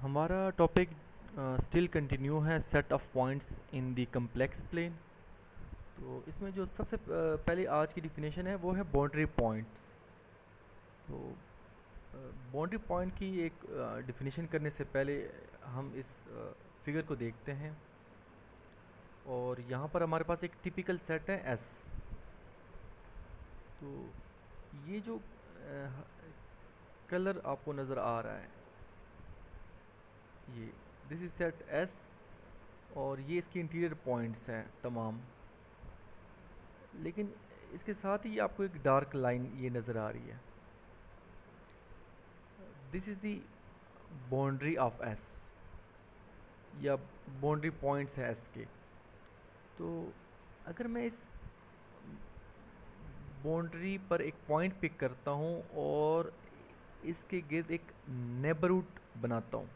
हमारा topic still continue है set of points in the complex plane. तो इसमें जो सबसे पहले आज की डिफिनेशन है वो है बाउंड्री पॉइंट्स। तो बाउंड्री पॉइंट की एक डिफिनेशन करने से पहले हम इस फिगर को देखते हैं। और यहाँ पर हमारे पास एक टिपिकल सेट है एस। तो ये जो कलर आपको नज़र आ रहा है, ये दिस इज सेट एस और ये इसके इंटीरियर पॉइंट्स हैं तमाम। लेकिन इसके साथ ही आपको एक डार्क लाइन ये नज़र आ रही है। This is the boundary of S या बाउंड्री पॉइंट्स है एस के। तो अगर मैं इस बाउंड्री पर एक पॉइंट पिक करता हूँ और इसके गिर्द एक नेबरहुड बनाता हूँ,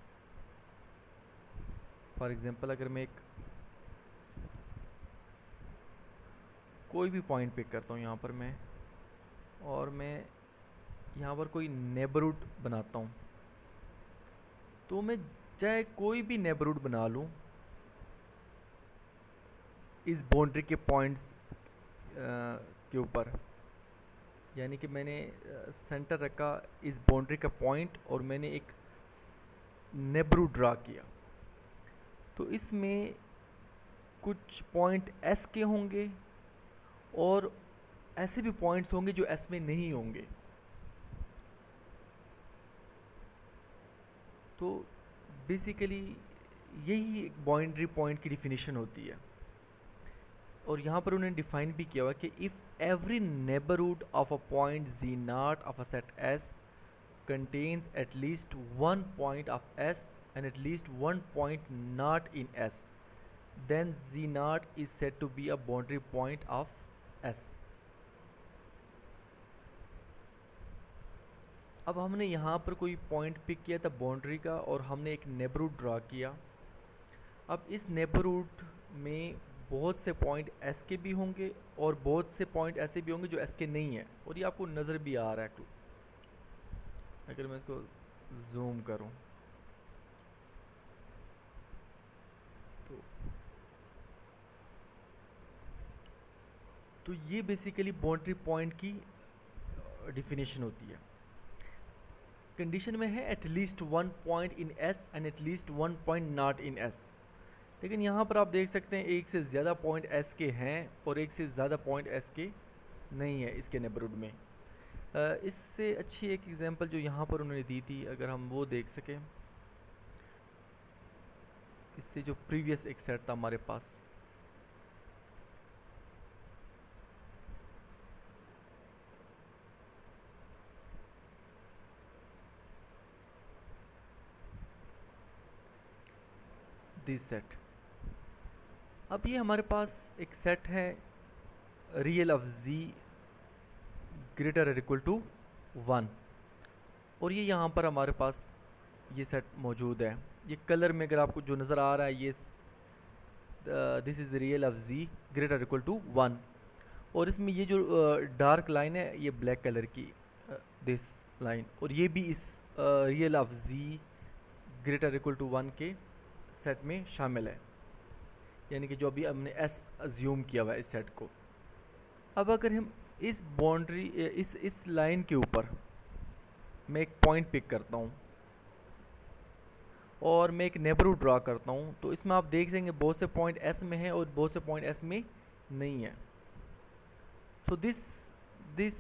फॉर एग्जांपल अगर मैं एक कोई भी पॉइंट पिक करता हूँ यहाँ पर मैं, और मैं यहाँ पर कोई नेबरहुड बनाता हूँ, तो मैं चाहे कोई भी नेबरहुड बना लूँ इस बाउंड्री के पॉइंट्स के ऊपर, यानी कि मैंने सेंटर रखा इस बाउंड्री का पॉइंट और मैंने एक नेबरहुड ड्रा किया, तो इसमें कुछ पॉइंट एस के होंगे और ऐसे भी पॉइंट्स होंगे जो एस में नहीं होंगे। तो बेसिकली यही बाउंड्री पॉइंट की डिफिनीशन होती है। और यहाँ पर उन्होंने डिफाइन भी किया हुआ कि if every neighbourhood of a point z naught of a set S contains at least one point of S and at least one point not in S, then Z naught is said to be a boundary point of S. अब हमने यहाँ पर कोई point pick किया था boundary का और हमने एक नेबरहुड ड्रा किया। अब इस नेबरहुड में बहुत से पॉइंट एस के भी होंगे और बहुत से पॉइंट ऐसे भी होंगे जो एस के नहीं है, और ये आपको नज़र भी आ रहा है। अगर मैं इसको जूम करूं तो ये बेसिकली बाउंड्री पॉइंट की डिफिनेशन होती है। कंडीशन में है at least one point in S and at least one point not in S. लेकिन यहाँ पर आप देख सकते हैं एक से ज़्यादा पॉइंट एस के हैं और एक से ज़्यादा पॉइंट एस के नहीं है इसके नेबरहुड में। इससे अच्छी एक एग्जांपल जो यहाँ पर उन्होंने दी थी, अगर हम वो देख सकें, इससे जो प्रीवियस एक सेट था हमारे पास, दिस सेट। अब ये हमारे पास एक सेट है रियल ऑफ जी ग्रेटर और इक्वल टू 1, और ये यहाँ पर हमारे पास ये सेट मौजूद है। ये कलर में अगर आपको जो नज़र आ रहा है, ये this is the real of z greater equal to 1, और इसमें ये जो डार्क लाइन है ये ब्लैक कलर की दिस लाइन, और ये भी इस real of z greater equal to 1 के सेट में शामिल है, यानी कि जो अभी हमने एस अज्यूम किया हुआ है इस सेट को। अब अगर हम इस बाउंड्री इस लाइन के ऊपर मैं एक पॉइंट पिक करता हूँ और मैं एक नेबरहुड ड्रा करता हूँ, तो इसमें आप देख सकेंगे बहुत से पॉइंट एस में हैं और बहुत से पॉइंट एस में नहीं है। So this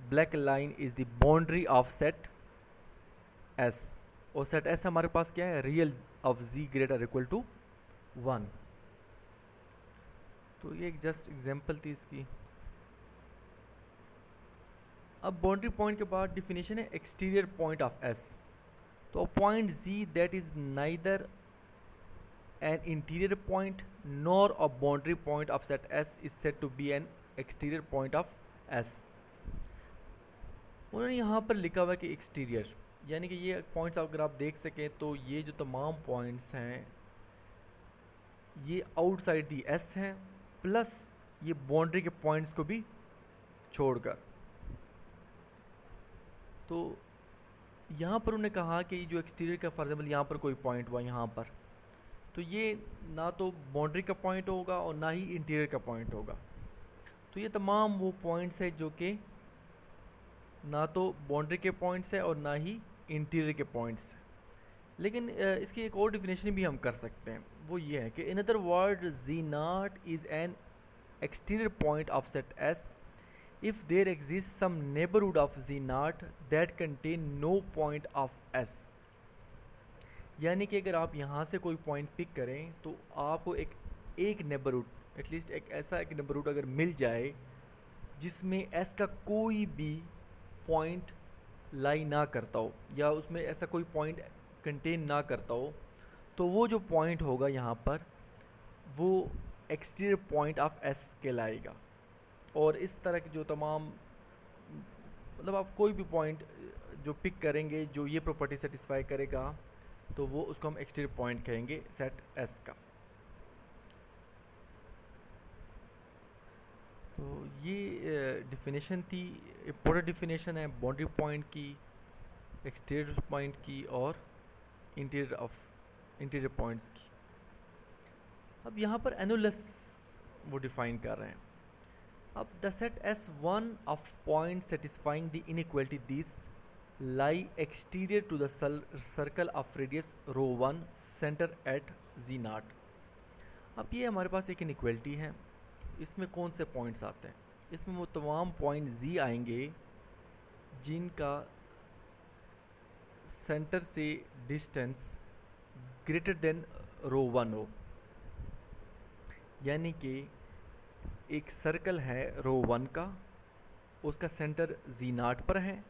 black line is the boundary of set S, और सेट एस हमारे पास क्या है, real of z greater equal to 1। तो ये एक जस्ट एग्जांपल थी इसकी। अब बाउंड्री पॉइंट के बाद डिफिनेशन है एक्सटीरियर पॉइंट ऑफ एस। तो point z that is neither an interior point nor a boundary point of set S is said to be an exterior point of S. उन्होंने यहाँ पर लिखा हुआ है कि एक्सटीरियर, यानी कि ये पॉइंट्स अगर आप देख सकें तो ये जो तमाम पॉइंट्स हैं ये आउटसाइड दी एस हैं, प्लस ये बाउंड्री के पॉइंट्स को भी छोड़कर। तो यहाँ पर उन्होंने कहा कि जो एक्सटीरियर का फॉर एग्जाम्पल यहाँ पर कोई पॉइंट हुआ यहाँ पर, तो ये ना तो बाउंड्री का पॉइंट होगा और ना ही इंटीरियर का पॉइंट होगा। तो ये तमाम वो पॉइंट्स है जो कि ना तो बाउंड्री के पॉइंट्स है और ना ही इंटीरियर के पॉइंट्स हैं। लेकिन इसकी एक और डिफिनेशन भी हम कर सकते हैं, वो ये है कि in other word z naught is an exterior point of set S if there exists some neighborhood of Z naught that contain no point of S। यानी कि अगर आप यहाँ से कोई पॉइंट पिक करें तो आपको एक नेबरहुड एटलीस्ट एक ऐसा एक नेबरहुड अगर मिल जाए जिसमें S का कोई भी पॉइंट लाई ना करता हो या उसमें ऐसा कोई पॉइंट कंटेन ना करता हो, तो वो जो पॉइंट होगा यहाँ पर वो एक्सटीरियर पॉइंट ऑफ एस कहलाएगा। और इस तरह के जो तमाम मतलब आप कोई भी पॉइंट जो पिक करेंगे जो ये प्रॉपर्टी सेटिस्फाई करेगा तो वो उसको हम एक्सटीरियर पॉइंट कहेंगे सेट एस का। तो ये डिफिनेशन थी, इम्पोर्टेंट डिफिनेशन है बाउंड्री पॉइंट की, एक्सटीरियर पॉइंट की और इंटीरियर पॉइंट्स की। अब यहाँ पर एनुलस वो डिफाइन कर रहे हैं। अब the set S one of point satisfying the inequality this lie exterior to the circle of radius rho one centre at z naught. अब ये हमारे पास एक इनइक्वालिटी है, इसमें कौन से पॉइंट्स आते हैं? इसमें वो तमाम पॉइंट जी आएंगे जिनका सेंटर से डिस्टेंस ग्रेटर देन रो वन हो। यानी कि एक सर्कल है रो वन का, उसका सेंटर जी नॉट पर है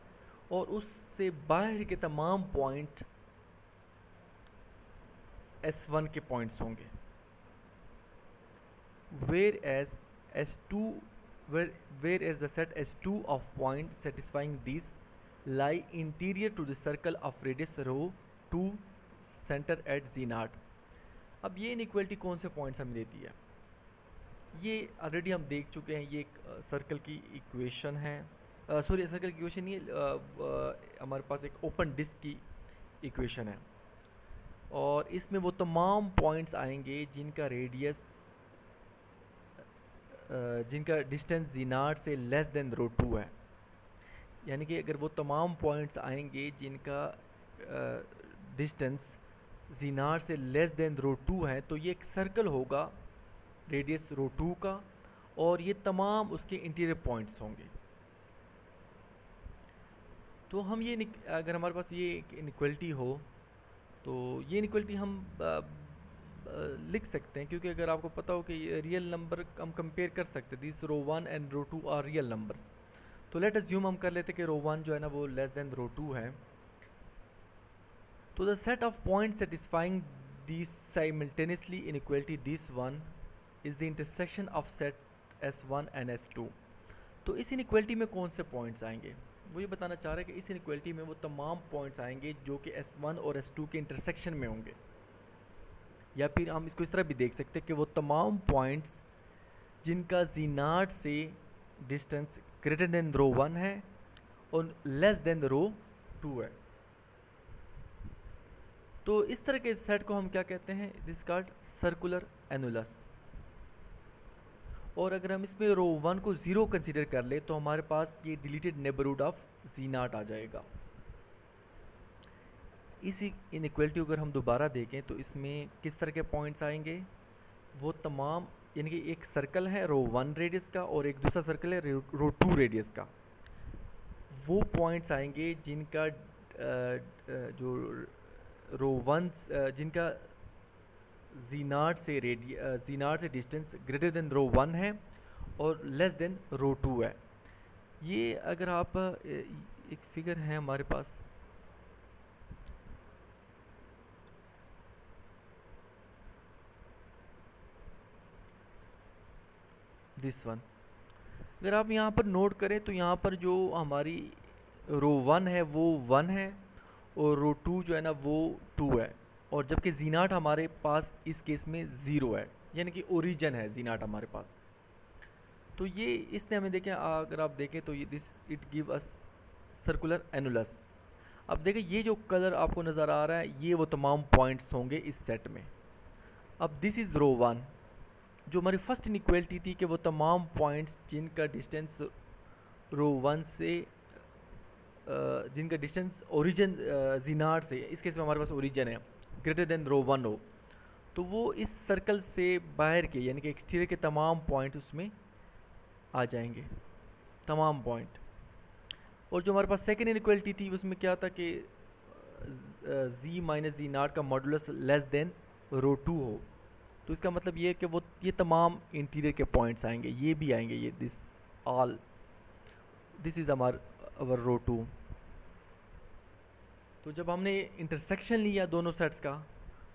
और उससे बाहर के तमाम पॉइंट एस वन के पॉइंट्स होंगे। Whereas the set S two of point satisfying this lie interior to the circle of radius rho two centre at z naught. अब ये इनइक्वालिटी कौन से पॉइंट्स हमें देती है? ये ऑलरेडी हम देख चुके हैं, ये एक सर्कल की इक्वेशन है, सॉरी सर्कल की इक्वेशन नहीं है, हमारे पास एक ओपन डिस्क की इक्वेशन है और इसमें वो तमाम पॉइंट्स आएंगे जिनका रेडियस जिनका डिस्टेंस जी नॉट से लेस देन रो टू है। यानी कि अगर वो तमाम पॉइंट्स आएंगे जिनका डिस्टेंस जी नॉट से लेस देन रो टू है तो ये एक सर्कल होगा रेडियस रो टू का और ये तमाम उसके इंटीरियर पॉइंट्स होंगे। तो हम ये अगर हमारे पास ये इनइक्वालिटी हो तो ये इनइक्वालिटी हम लिख सकते हैं, क्योंकि अगर आपको पता हो कि रियल नंबर हम कंपेयर कर सकते हैं, this rho one and rho two are real numbers. तो लेट अज्यूम हम कर लेते कि रो वन जो है ना वो लेस देन रो टू है। तो the set of point satisfying this simultaneously inequality this one is the intersection of set S1 and S2। तो इस इनइक्वालिटी में कौन से पॉइंट्स आएंगे? वो ये बताना चाह रहे हैं कि इस इनइक्वालिटी में वो तमाम पॉइंट्स आएंगे जो कि S1 और S2 के इंटरसेक्शन में होंगे। या फिर हम इसको इस तरह भी देख सकते हैं कि वो तमाम पॉइंट्स जिनका जी नॉट से डिस्टेंस ग्रेटर देन रो वन है और लेस देन रो टू है। तो इस तरह के सेट को हम क्या कहते हैं? This called circular annulus. और अगर हम इसमें रो वन को ज़ीरो कंसीडर कर ले तो हमारे पास ये deleted neighbourhood of z not आ जाएगा। इसी इनइक्वालिटी अगर हम दोबारा देखें तो इसमें किस तरह के पॉइंट्स आएंगे? वो तमाम, यानी कि एक सर्कल है रो वन रेडियस का और एक दूसरा सर्कल है रो टू रेडियस का। वो पॉइंट्स आएंगे जिनका जो रो वन जिनका जी नॉट से डिस्टेंस ग्रेटर देन रो वन है और लेस देन रो टू है। ये अगर आप एक फिगर है हमारे पास, दिस वन, अगर आप यहाँ पर नोट करें तो यहाँ पर जो हमारी रो वन है वो वन है और रो टू जो है ना वो टू है, और जबकि जी नॉट हमारे पास इस केस में ज़ीरो है, यानी कि ओरिजिन है जी नॉट हमारे पास। तो ये इसने हमें देखें, अगर आप देखें तो ये this it give us circular annulus. अब देखिए ये जो कलर आपको नज़र आ रहा है ये वो तमाम पॉइंट्स होंगे इस सेट में। अब दिस इज़ रो 1, जो हमारी फर्स्ट इनइक्वालिटी थी कि वो तमाम पॉइंट्स जिनका डिस्टेंस रो 1 से जिनका डिस्टेंस ओरिजिन जीनार से, इस केस में हमारे पास ओरिजिन है, ग्रेटर देन रो 1 हो, तो वो इस सर्कल से बाहर के यानी कि एक्सटीरियर के तमाम पॉइंट उसमें आ जाएंगे, तमाम पॉइंट। और जो हमारे पास सेकेंड इनइक्वालिटी थी उसमें क्या था कि z माइनस जी नाट का मॉडुलस लेस देन रो 2 हो, तो इसका मतलब ये है कि वो ये तमाम इंटीरियर के पॉइंट्स आएंगे, ये भी आएंगे, ये दिस इज़ अवर रो 2। तो जब हमने इंटरसेक्शन लिया दोनों सेट्स का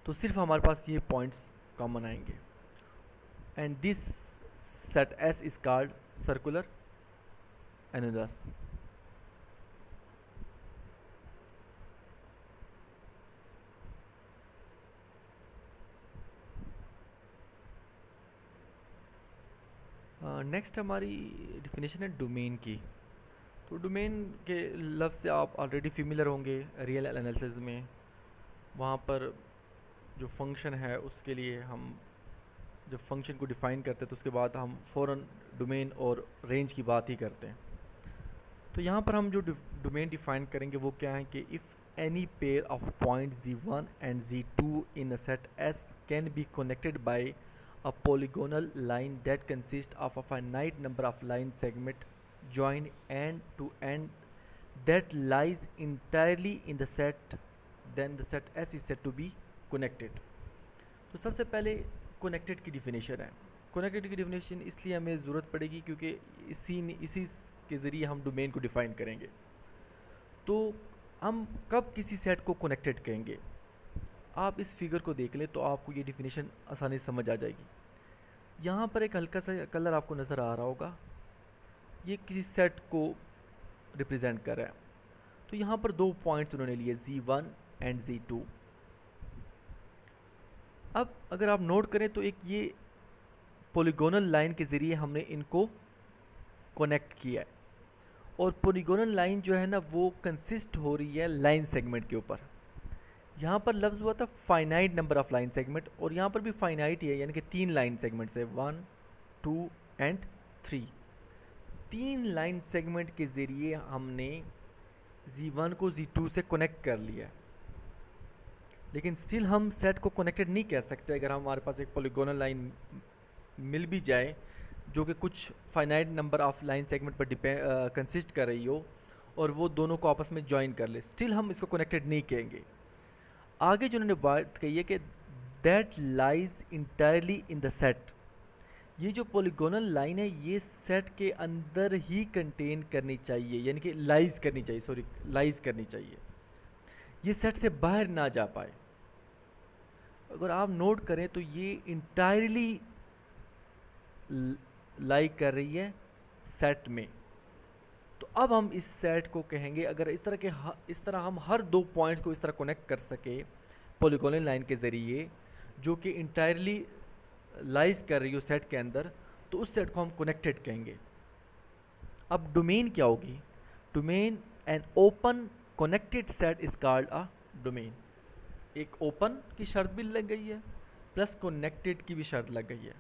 तो सिर्फ हमारे पास ये पॉइंट्स कॉमन आएंगे, and this set S is called circular annulus. Next हमारी डिफिनेशन है डोमेन की। तो डोमेन के लफ्ज़ से आप ऑलरेडी फेमिलियर होंगे रियल एनालिसिस में। वहाँ पर जो फंक्शन है उसके लिए हम जब फंक्शन को डिफ़ाइन करते हैं तो उसके बाद हम फ़ौरन डोमेन और रेंज की बात ही करते हैं। तो यहाँ पर हम जो डोमेन डिफ़ाइन करेंगे वो क्या है कि if any pair of point z1 and z2 in a set S can be connected by a polygonal line that consists of a finite number of line segment joined end to end that lies entirely in the set, then the set S is said to be connected। तो सबसे पहले connected की definition है। Connected की definition इसलिए हमें ज़रूरत पड़ेगी क्योंकि इसी के ज़रिए हम डोमेन को डिफ़ाइन करेंगे। तो हम कब किसी सेट को कनेक्टेड कहेंगे, आप इस फिगर को देख लें तो आपको ये डिफिनेशन आसानी से समझ आ जाएगी। यहाँ पर एक हल्का सा कलर आपको नज़र आ रहा होगा, ये किसी सेट को रिप्रेजेंट कर रहा है। तो यहाँ पर दो पॉइंट्स उन्होंने लिए z1 एंड z2। अब अगर आप नोट करें तो एक ये पॉलीगोनल लाइन के ज़रिए हमने इनको कनेक्ट किया है, और पॉलीगोनल लाइन जो है ना वो कंसिस्ट हो रही है लाइन सेगमेंट के ऊपर। यहाँ पर लफ्ज़ हुआ था finite number of line segment, और यहाँ पर भी फाइनाइट ही है, यानी कि 3 लाइन सेगमेंट्स है, 1 2 एंड 3। 3 लाइन सेगमेंट के ज़रिए हमने z1 को z2 से कनेक्ट कर लिया, लेकिन स्टिल हम सेट को कनेक्टेड नहीं कह सकते अगर हमारे पास एक पॉलीगोनल लाइन मिल भी जाए जो कि कुछ finite number of line segment पर कंसिस्ट कर रही हो और वो दोनों को आपस में ज्वाइन कर ले, स्टिल हम इसको कनेक्टेड नहीं कहेंगे। आगे जो उन्होंने बात कही है कि that lies entirely in the set, ये जो पॉलीगोनल लाइन है ये सेट के अंदर ही कंटेन करनी चाहिए, यानी कि लाइज करनी चाहिए, ये सेट से बाहर ना जा पाए। अगर आप नोट करें तो ये इंटायरली लाई कर रही है सेट में। तो अब हम इस सेट को कहेंगे, अगर इस तरह हम हर 2 पॉइंट को इस तरह कनेक्ट कर सके पॉलीगोनल लाइन के ज़रिए जो कि इंटायरली लाइज कर रही हो सेट के अंदर, तो उस सेट को हम कनेक्टेड कहेंगे। अब डोमेन क्या होगी? Domain an open connected set is called a domain. एक ओपन की शर्त भी लग गई है प्लस कनेक्टेड की भी शर्त लग गई है,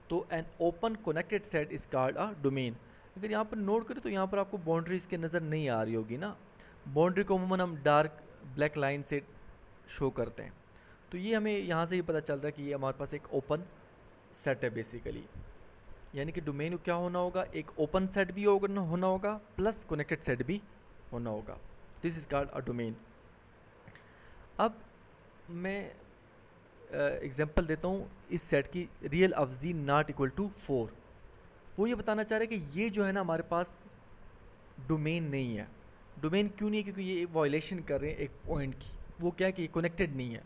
तो an open connected set is called a domain. अगर यहाँ पर नोट करें तो यहाँ पर आपको बाउंड्री इसके नज़र नहीं आ रही होगी ना, बाउंड्री को अमूमन हम डार्क ब्लैक लाइन से शो करते हैं। तो ये हमें यहाँ से ही पता चल रहा है कि ये हमारे पास एक ओपन सेट है बेसिकली, यानी कि डोमेन क्या होना होगा, एक ओपन सेट भी होना होगा प्लस कनेक्टेड सेट भी होना होगा। This is called a domain. अब मैं एग्जांपल देता हूँ इस सेट की, real of z not equal to 4। वो ये बताना चाह रहे हैं कि ये जो है ना हमारे पास डोमेन नहीं है। डोमेन क्यों नहीं है? क्योंकि ये वायलेशन कर रहे हैं एक पॉइंट की। वो क्या है कि कनेक्टेड नहीं है,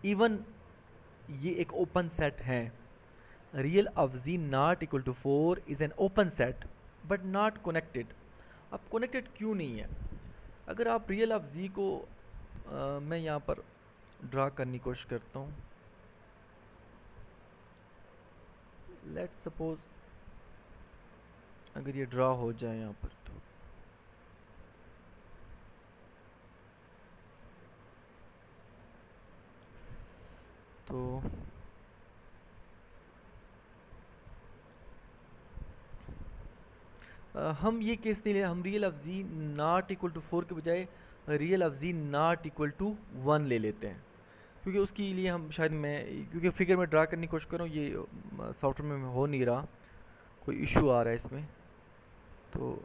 इवन ये एक ओपन सेट है। Real of z not equal to 4 is an open set but not connected. अब कनेक्टेड क्यों नहीं है? अगर आप रियल ऑफ z को मैं यहाँ पर ड्रा करने की कोशिश करता हूँ। लेट्स सपोज अगर ये ड्रा हो जाए यहाँ पर, तो तो हम ये केस नहीं ले, हम real of z not equal to 4 के बजाय real of z not equal to 1 ले लेते हैं, क्योंकि उसके लिए हम शायद क्योंकि फिगर में ड्रा करने की कोशिश कर रहा हूँ, ये सॉफ्टवेयर में हो नहीं रहा, कोई इशू आ रहा है इसमें। तो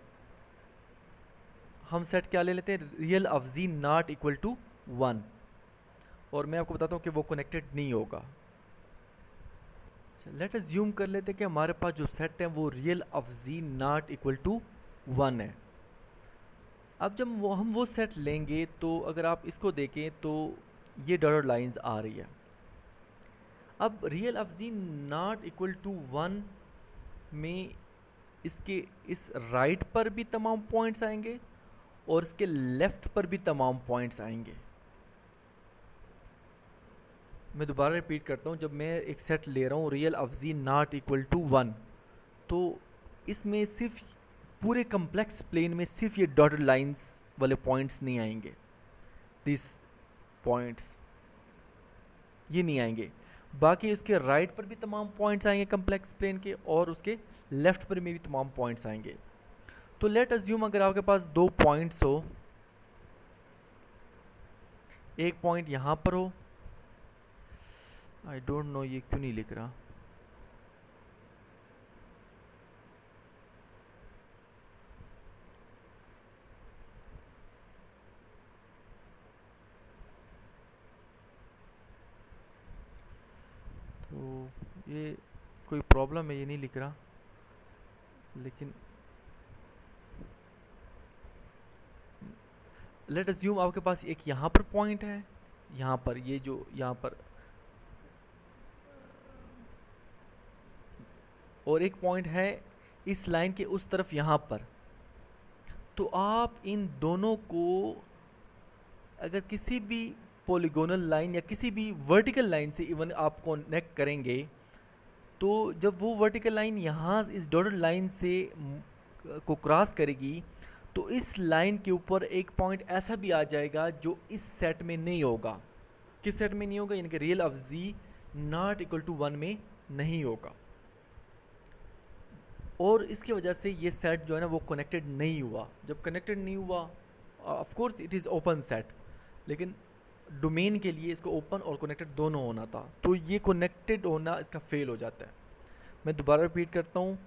हम सेट क्या ले लेते हैं, real of z not equal to 1, और मैं आपको बताता हूँ कि वो कनेक्टेड नहीं होगा। लेट अस ज्यूम कर लेते हैं कि हमारे पास जो सेट है वो real of z not equal to 1 है। अब जब हम वो सेट लेंगे तो अगर आप इसको देखें तो ये डॉटेड लाइंस आ रही है। अब real of z not equal to 1 में इसके इस राइट पर भी तमाम पॉइंट्स आएंगे और इसके लेफ्ट पर भी तमाम पॉइंट्स आएंगे। मैं दोबारा रिपीट करता हूँ, जब मैं एक सेट ले रहा हूँ real of z not equal to 1, तो इसमें सिर्फ पूरे कम्प्लेक्स प्लेन में सिर्फ ये डॉटेड लाइंस वाले पॉइंट्स नहीं आएंगे, दिस पॉइंट्स ये नहीं आएंगे, बाकी उसके राइट पर भी तमाम पॉइंट्स आएंगे कम्प्लेक्स प्लेन के, और उसके लेफ्ट पर में भी तमाम पॉइंट्स आएंगे। तो लेट अज्यूम अगर आपके पास 2 पॉइंट्स हो, एक पॉइंट यहाँ पर हो, आई डोंट नो ये क्यों नहीं लिख रहा, तो ये कोई प्रॉब्लम है, ये नहीं लिख रहा। लेकिन लेट अज्यूम आपके पास एक यहाँ पर पॉइंट है, यहाँ पर ये जो यहाँ पर, और एक पॉइंट है इस लाइन के उस तरफ यहाँ पर। तो आप इन दोनों को अगर किसी भी पॉलीगोनल लाइन या किसी भी वर्टिकल लाइन से इवन आप कनेक्ट करेंगे, तो जब वो वर्टिकल लाइन यहाँ इस डॉटेड लाइन से को क्रॉस करेगी, तो इस लाइन के ऊपर एक पॉइंट ऐसा भी आ जाएगा जो इस सेट में नहीं होगा। किस सेट में नहीं होगा, यानी कि real of z not equal to 1 में नहीं होगा, और इसकी वजह से ये सेट जो है ना वो कनेक्टेड नहीं हुआ। जब कनेक्टेड नहीं हुआ, of course it is open set, लेकिन डोमेन के लिए इसको ओपन और कनेक्टेड दोनों होना था, तो ये कनेक्टेड होना इसका फेल हो जाता है। मैं दोबारा रिपीट करता हूँ,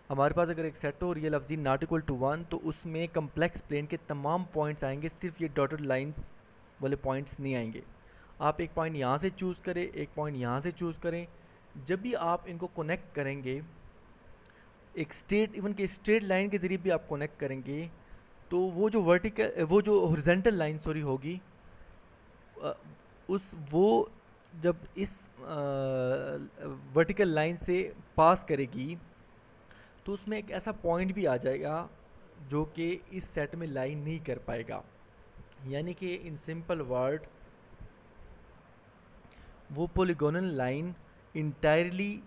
हमारे पास अगर एक सेट हो real of z not equal to 1, तो उसमें कम्प्लेक्स प्लेन के तमाम पॉइंट्स आएंगे, सिर्फ ये डॉटेड लाइंस वाले पॉइंट्स नहीं आएंगे। आप एक पॉइंट यहाँ से चूज़ करें, एक पॉइंट यहाँ से चूज़ करें, जब भी आप इनको कनेक्ट करेंगे, एक स्ट्रेट इवन के स्ट्रेट लाइन के ज़रिए भी आप कनेक्ट करेंगे, तो वो जो हॉरिजॉन्टल लाइन होगी, वो जब इस वर्टिकल लाइन से पास करेगी, तो उसमें एक ऐसा पॉइंट भी आ जाएगा जो कि इस सेट में लाइन नहीं कर पाएगा। यानी कि इन सिंपल वर्ड, वो polygonal line entirely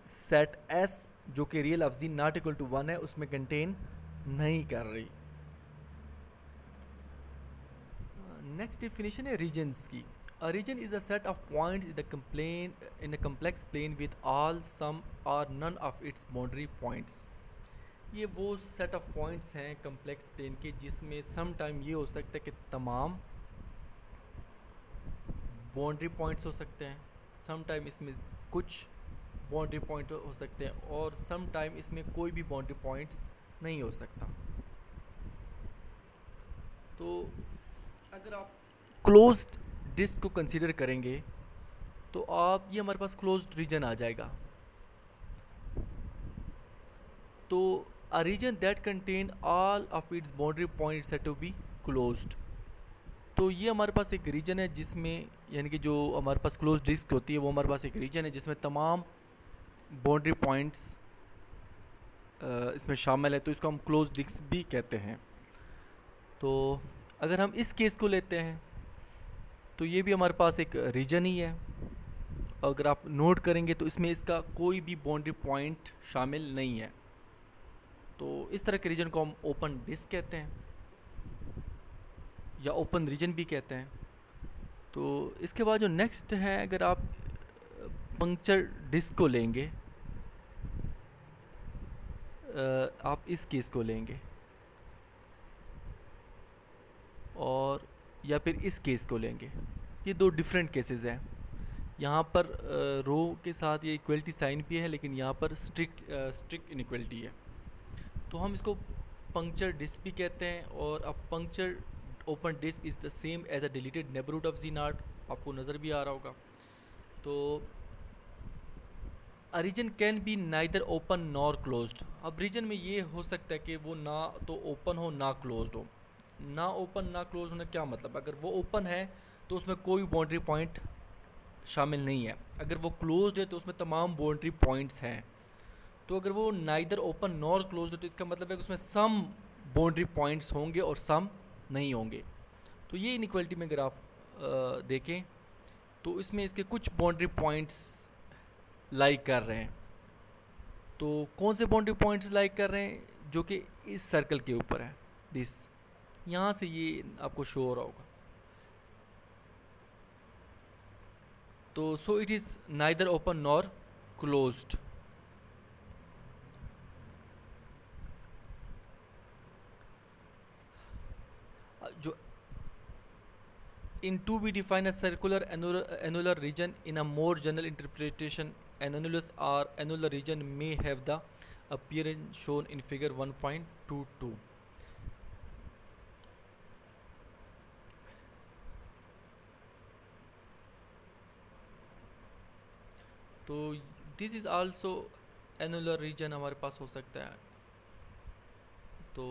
set S जो कि real of z not equal to 1 है उसमें कंटेन नहीं कर रही। नेक्स्ट डेफिनेशन है रीजन्स की। A region is a set of points in a complex plane with all, some or none of its boundary points। ये वो सेट ऑफ पॉइंट्स हैं कम्प्लेक्स प्लेन के जिसमें सम टाइम ये हो सकता है कि तमाम बाउंड्री पॉइंट्स हो सकते हैं, सम टाइम इसमें कुछ बाउंड्री पॉइंट हो सकते हैं, और सम टाइम इसमें कोई भी बाउंड्री पॉइंट्स नहीं हो सकता। तो अगर आप क्लोज्ड डिस्क को कंसीडर करेंगे तो आप ये हमारे पास क्लोज्ड रीजन आ जाएगा। तो a region that contain all of its boundary points have to be closed. तो ये हमारे पास एक रीजन है जिसमें, यानी कि जो हमारे पास क्लोज्ड डिस्क होती है वो हमारे पास एक रीजन है जिसमें तमाम बाउंड्री पॉइंट्स इसमें शामिल है, तो इसको हम क्लोज्ड डिस्क भी कहते हैं। तो अगर हम इस केस को लेते हैं तो ये भी हमारे पास एक रीजन ही है। अगर आप नोट करेंगे तो इसमें इसका कोई भी बाउंड्री पॉइंट शामिल नहीं है, तो इस तरह के रीजन को हम ओपन डिस्क कहते हैं या ओपन रीजन भी कहते हैं। तो इसके बाद जो नेक्स्ट है, अगर आप पंक्चर डिस्क को लेंगे, आप इस केस को लेंगे और या फिर इस केस को लेंगे, ये दो डिफरेंट केसेस हैं। यहाँ पर रो के साथ ये इक्वलिटी साइन भी है, लेकिन यहाँ पर स्ट्रिक्ट इनइक्वलिटी है। तो हम इसको पंक्चर डिस्क भी कहते हैं। और अब puncture open disk is the same as a deleted neighbourhood of z not, आपको नज़र भी आ रहा होगा। तो a region can be neither open nor closed. अब रीजन में ये हो सकता है कि वो ना तो ओपन हो ना क्लोज्ड हो। ना ओपन ना क्लोज होने क्या मतलब, अगर वो ओपन है तो उसमें कोई बाउंड्री पॉइंट शामिल नहीं है, अगर वो क्लोज्ड है तो उसमें तमाम बाउंड्री पॉइंट्स हैं। तो अगर वो नाइदर ओपन नॉर क्लोज्ड है तो इसका मतलब है कि उसमें सम बाउंड्री पॉइंट्स होंगे और सम नहीं होंगे। तो ये इनइक्वालिटी में अगर आप देखें तो इसमें इसके कुछ बाउंड्री पॉइंट्स लाइक कर रहे हैं। तो कौन से बाउंड्री पॉइंट्स लाइक कर रहे हैं, जो कि इस सर्कल के ऊपर है, दिस, यहाँ से ये आपको शो हो रहा होगा। तो so it is neither open nor closed. जो in 2 we define a circular annular region. In a more general interpretation, an annulus or annular region may have the appearance shown in figure 1.22. तो this is also annular region हमारे पास हो सकता है। तो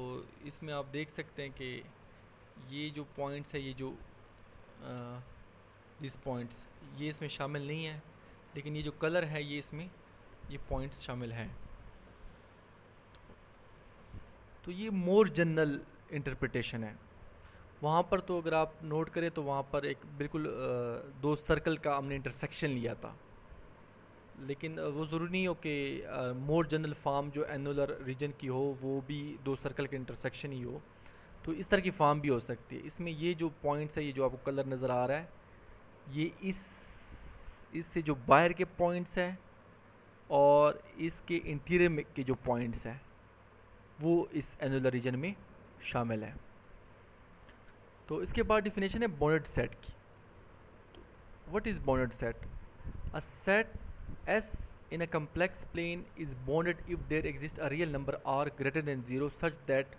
इसमें आप देख सकते हैं कि ये जो पॉइंट्स है, ये जो दिस पॉइंट्स, ये इसमें शामिल नहीं है, लेकिन ये जो कलर है ये इसमें ये पॉइंट्स शामिल हैं। तो ये मोर जनरल इंटरप्रिटेशन है। वहाँ पर तो अगर आप नोट करें तो वहाँ पर एक बिल्कुल दो सर्कल का हमने इंटरसेक्शन लिया था, लेकिन वो ज़रूरी नहीं हो कि मोर जनरल फॉर्म जो एनुलर रीजन की हो वो भी दो सर्कल के इंटरसेक्शन ही हो। तो इस तरह की फॉर्म भी हो सकती है। इसमें ये जो पॉइंट्स है, ये जो आपको कलर नज़र आ रहा है, ये इससे जो बाहर के पॉइंट्स हैं और इसके इंटीरियर में के जो पॉइंट्स हैं वो इस एनुलर रीजन में शामिल है। तो इसके बाद डिफिनेशन है बॉन्डेड सेट की। What is bonded set? A set S in a complex plane is bounded if there exists a real number r greater than 0 such that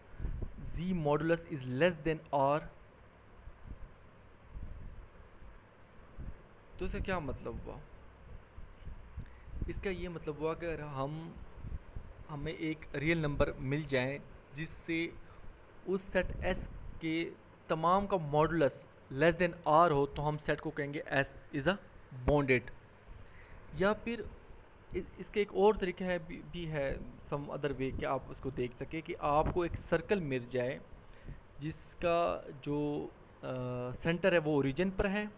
z modulus is less than r। तो इसका क्या मतलब हुआ? इसका ये मतलब हुआ कि अगर हमें एक रियल नंबर मिल जाए जिससे उस सेट S के तमाम का मॉडुलस लेस देन r हो, तो हम सेट को कहेंगे S इज़ अ बॉन्डेड। या फिर इसके एक और तरीका है भी है, सम अदर वे, कि आप उसको देख सके कि आपको एक सर्कल मिल जाए जिसका जो सेंटर है वो ओरिजिन पर है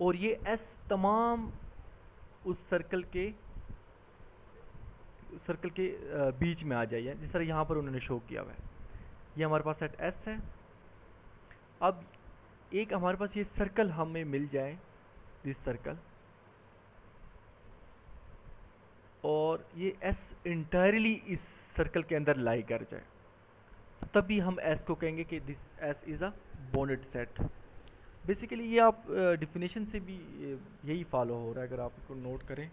और ये एस तमाम उस सर्कल के बीच में आ जाए, जिस तरह यहाँ पर उन्होंने शो किया हुआ है। ये हमारे पास सेट एस है। अब एक हमारे पास ये सर्कल हमें मिल जाए, दिस सर्कल, और ये S इंटायरली इस सर्कल के अंदर लाई कर जाए, तो तभी हम S को कहेंगे कि this S is a bonded set. Basically ये आप डिफिनेशन से भी यही फॉलो हो रहा है। अगर आप इसको नोट करें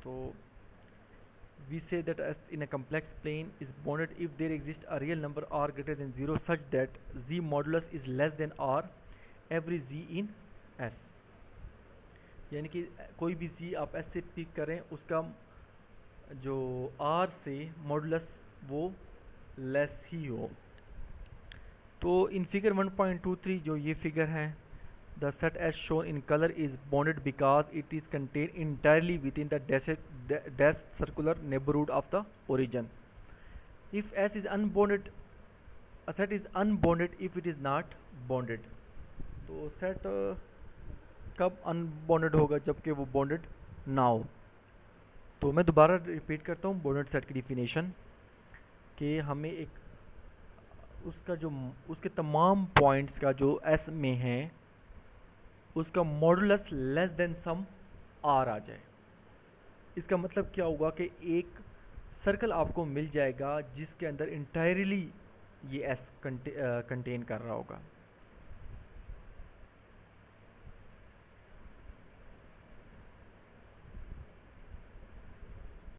तो we say that S in a complex plane is bounded if there exists a real number r greater than 0 such that z modulus is less than r every z in S। यानी कि कोई भी z आप S से pick करें, उसका जो R से मॉडुलस वो लेस ही हो। तो इन फिगर 1.23 जो ये फिगर है, the set as shown in colour is bonded because it is contain entirely with in the dashed circular neighbourhood of the origin. If S is unbonded, a set is unbonded if it is not bonded. तो set कब unbonded होगा? जबकि वो bonded ना हो। तो मैं दोबारा रिपीट करता हूँ बॉन्डेड सेट की डिफिनेशन, कि हमें एक उसका जो उसके तमाम पॉइंट्स का जो एस में है उसका modulus less than some r आ जाए। इसका मतलब क्या होगा कि एक सर्कल आपको मिल जाएगा जिसके अंदर इंटायरली ये एस कंटेन कर रहा होगा।